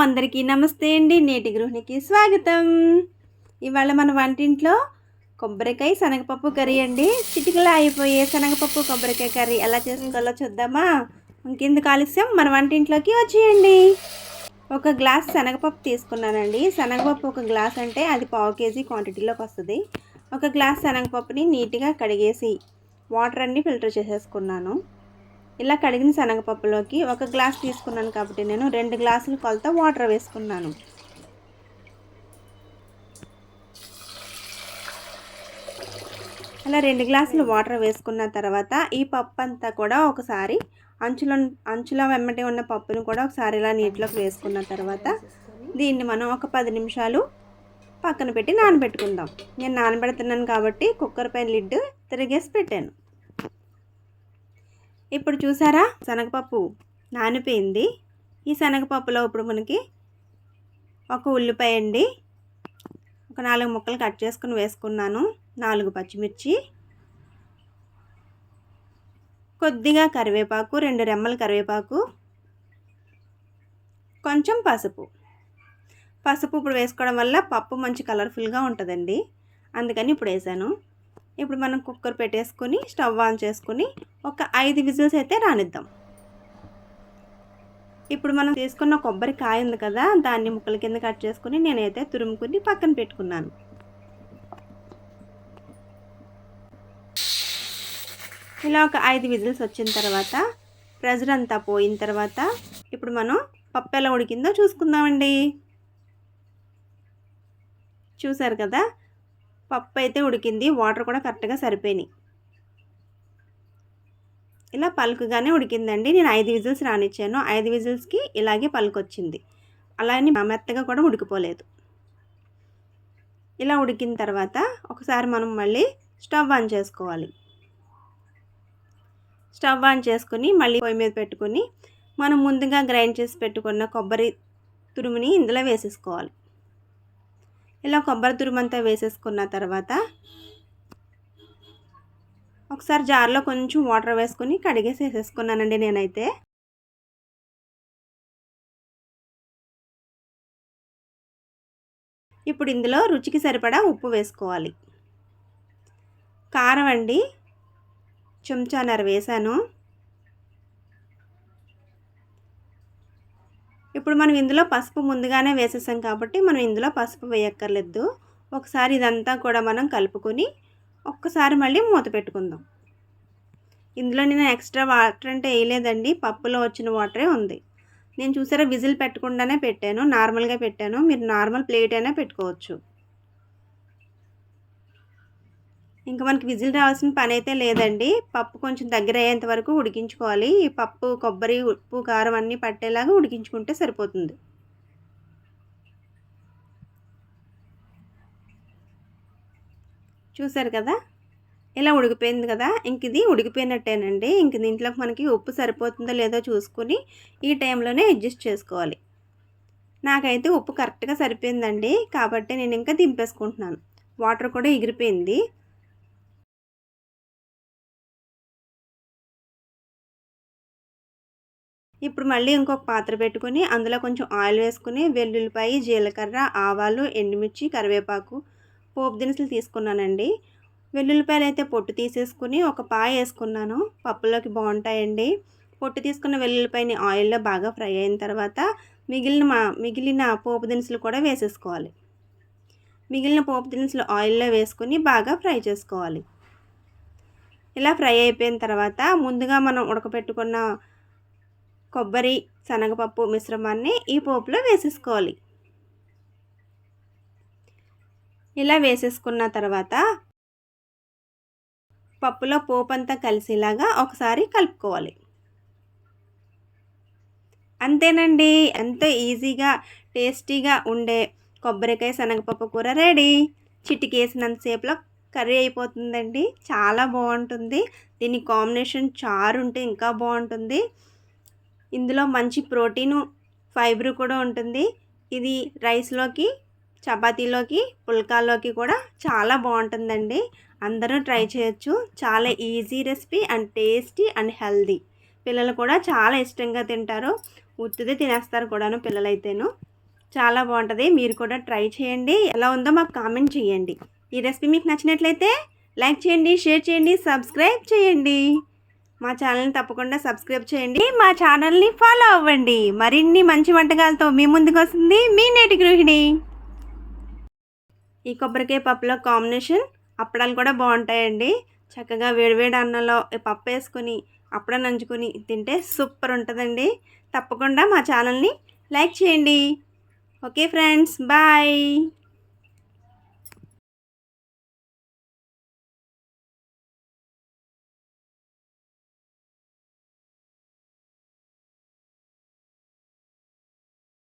అందరికీ నమస్తే అండి. నేటి గృహిణికి స్వాగతం. ఇవాళ మన వంటింట్లో కొబ్బరికాయ శనగపప్పు కర్రీ అండి. చిటికలా అయిపోయే శనగపప్పు కొబ్బరికాయ కర్రీ ఎలా చేసుకోవాలో చూద్దామా? ఇంకెందుకు ఆలస్యం, మన వంటింట్లోకి వచ్చేయండి. ఒక గ్లాస్ శనగపప్పు తీసుకున్నానండి. శనగపప్పు ఒక గ్లాస్ అంటే అది 1/2 కేజీ క్వాంటిటీలోకి వస్తుంది. ఒక గ్లాస్ శనగపప్పుని నీట్గా కడిగేసి వాటర్ అన్నీ ఫిల్టర్ చేసేసుకున్నాను. ఇలా కడిగిన శనగపప్పులోకి ఒక గ్లాస్ తీసుకున్నాను కాబట్టి నేను 2 గ్లాసులు కొలత వాటర్ వేసుకున్నాను. అలా 2 గ్లాసులు వాటర్ వేసుకున్న తర్వాత ఈ పప్పు అంతా కూడా ఒకసారి అంచుల వెంబడి ఉన్న పప్పును కూడా ఒకసారి ఇలా నీటిలోకి వేసుకున్న తర్వాత దీన్ని మనం ఒక 10 నిమిషాలు పక్కన పెట్టి నానబెట్టుకుందాం. నేను నానబెడుతున్నాను కాబట్టి కుక్కర్ పైన లిడ్ తిరిగేసి పెట్టాను. ఇప్పుడు చూసారా, శనగపప్పు నానిపోయింది. ఈ శనగపప్పులో ఇప్పుడు మనకి ఒక ఉల్లిపాయ అండి, ఒక 4 ముక్కలు కట్ చేసుకుని వేసుకున్నాను, 4 పచ్చిమిర్చి, కొద్దిగా కరివేపాకు, 2 రెమ్మల కరివేపాకు, కొంచెం పసుపు ఇప్పుడు వేసుకోవడం వల్ల పప్పు మంచి కలర్ఫుల్గా ఉంటుందండి, అందుకని ఇప్పుడు వేసాను. ఇప్పుడు మనం కుక్కర్ పెట్టేసుకొని స్టవ్ ఆన్ చేసుకుని ఒక 5 విజిల్స్ అయితే రానిద్దాం. ఇప్పుడు మనం తీసుకున్న కొబ్బరికాయ ఉంది కదా, దాన్ని ముక్కల కింద కట్ చేసుకుని నేనైతే తురుముకుని పక్కన పెట్టుకున్నాను. ఇలా ఒక 5 విజిల్స్ వచ్చిన తర్వాత ప్రెషర్ అంతా పోయిన తర్వాత ఇప్పుడు మనం పప్పు ఎలా ఉడికిందో చూసుకుందామండి. చూసారు కదా, పప్పు అయితే ఉడికింది, వాటర్ కూడా కరెక్ట్గా సరిపోయినాయి. ఇలా పలుకుగానే ఉడికిందండి. నేను 5 విజిల్స్ రానిచ్చాను. 5 విజిల్స్కి ఇలాగే పలుకు వచ్చింది. అలానే మెత్తగా కూడా ఉడికిపోలేదు. ఇలా ఉడికిన తర్వాత ఒకసారి మనం మళ్ళీ స్టవ్ ఆన్ చేసుకోవాలి. స్టవ్ ఆన్ చేసుకుని మళ్ళీ పొయ్యి మీద పెట్టుకుని మనం ముందుగా గ్రైండ్ చేసి పెట్టుకున్న కొబ్బరి తురుముని ఇందులో వేసేసుకోవాలి. ఇలా కొబ్బరి తురుమంతా వేసేసుకున్న తర్వాత ఒకసారి జార్లో కొంచెం వాటర్ వేసుకొని కడిగేసి వేసేసుకున్నానండి నేనైతే. ఇప్పుడు ఇందులో రుచికి సరిపడా ఉప్పు వేసుకోవాలి. కారం అండి, చెంచాన్నర వేసాను. ఇప్పుడు మనం ఇందులో పసుపు ముందుగానే వేసేసాం కాబట్టి మనం ఇందులో పసుపు వేయక్కర్లేదు. ఒకసారి ఇదంతా కూడా మనం కలుపుకొని ఒక్కసారి మళ్ళీ మూత పెట్టుకుందాం. ఇందులో నేను ఎక్స్ట్రా వాటర్ అంటే వేయలేదండి, పప్పులో వచ్చిన వాటరే ఉంది. నేను చూసారా విజిల్ పెట్టకుండానే పెట్టాను, నార్మల్గా పెట్టాను. మీరు నార్మల్ ప్లేట్ అయినా పెట్టుకోవచ్చు. ఇంకా మనకి విజిల్ రావాల్సిన పని అయితే లేదండి. పప్పు కొంచెం దగ్గర అయ్యేంత వరకు ఉడికించుకోవాలి. ఈ పప్పు, కొబ్బరి, ఉప్పు, కారం అన్నీ పట్టేలాగా ఉడికించుకుంటే సరిపోతుంది. చూసారు కదా, ఇలా ఉడికిపోయింది కదా, ఇంక ఇది ఉడికిపోయినట్టేనండి. ఇంక దీంట్లోకి మనకి ఉప్పు సరిపోతుందో లేదో చూసుకుని ఈ టైంలోనే అడ్జస్ట్ చేసుకోవాలి. నాకైతే ఉప్పు కరెక్ట్గా సరిపోయిందండి, కాబట్టి నేను ఇంకా దింపేసుకుంటున్నాను. వాటర్ కూడా ఎగిరిపోయింది. ఇప్పుడు మళ్ళీ ఇంకొక పాత్ర పెట్టుకుని అందులో కొంచెం ఆయిల్ వేసుకుని వెల్లుల్లిపాయ, జీలకర్ర, ఆవాలు, ఎండుమిర్చి, కరివేపాకు, పోపు దినుసులు తీసుకున్నానండి. వెల్లుల్లిపాయలు అయితే పొట్టు తీసేసుకుని ఒక పాయ వేసుకున్నాను, పప్పులోకి బాగుంటాయండి. పొట్టు తీసుకున్న వెల్లుల్లిపాయని ఆయిల్లో బాగా ఫ్రై అయిన తర్వాత మిగిలిన పోపు దినుసులు కూడా వేసేసుకోవాలి. మిగిలిన పోపు దినుసులు ఆయిల్లో వేసుకుని బాగా ఫ్రై చేసుకోవాలి. ఇలా ఫ్రై అయిపోయిన తర్వాత ముందుగా మనం ఉడకపెట్టుకున్న కొబ్బరి, శనగపప్పు మిశ్రమాన్ని ఈ పోపులో వేసేసుకోవాలి. ఇలా వేసేసుకున్న తర్వాత పప్పులో పోపు అంతా కలిసేలాగా ఒకసారి కలుపుకోవాలి. అంతేనండి, ఎంతో ఈజీగా టేస్టీగా ఉండే కొబ్బరికాయ శనగపప్పు కూర రెడీ. చిటికేసినంతసేపులో కర్రీ అయిపోతుందండి. చాలా బాగుంటుంది. దీని కాంబినేషన్ చారు ఉంటే ఇంకా బాగుంటుంది. ఇందులో మంచి ప్రోటీను, ఫైబర్ కూడా ఉంటుంది. ఇది రైస్లోకి, చపాతీలోకి, పుల్కాల్లోకి కూడా చాలా బాగుంటుందండి. అందరూ ట్రై చేయొచ్చు. చాలా easy recipe and tasty and healthy. పిల్లలు కూడా చాలా ఇష్టంగా తింటారు. ఉత్తిదే తినేస్తారు కూడాను పిల్లలైతేను. చాలా బాగుంటుంది. మీరు కూడా ట్రై చేయండి. ఎలా ఉందో మాకు కామెంట్ చేయండి. ఈ రెసిపీ మీకు నచ్చినట్లయితే లైక్ చేయండి, షేర్ చేయండి, సబ్స్క్రైబ్ చేయండి. మా ఛానల్ని తప్పకుండా సబ్స్క్రైబ్ చేయండి. మా ఛానల్ని ఫాలో అవ్వండి. మరిన్ని మంచి వంటకాలతో మీ ముందుకు వస్తుంది మీ నేటి గృహిణి. ఈ కొబ్బరికాయ పప్పులో కాంబినేషన్ అప్పడాలు కూడా బాగుంటాయండి. చక్కగా వేడివేడి అన్నంలో పప్పు వేసుకొని అప్పడం నంచుకొని తింటే సూపర్ ఉంటుందండి. తప్పకుండా మా ఛానల్ని లైక్ చేయండి. Okay friends, bye.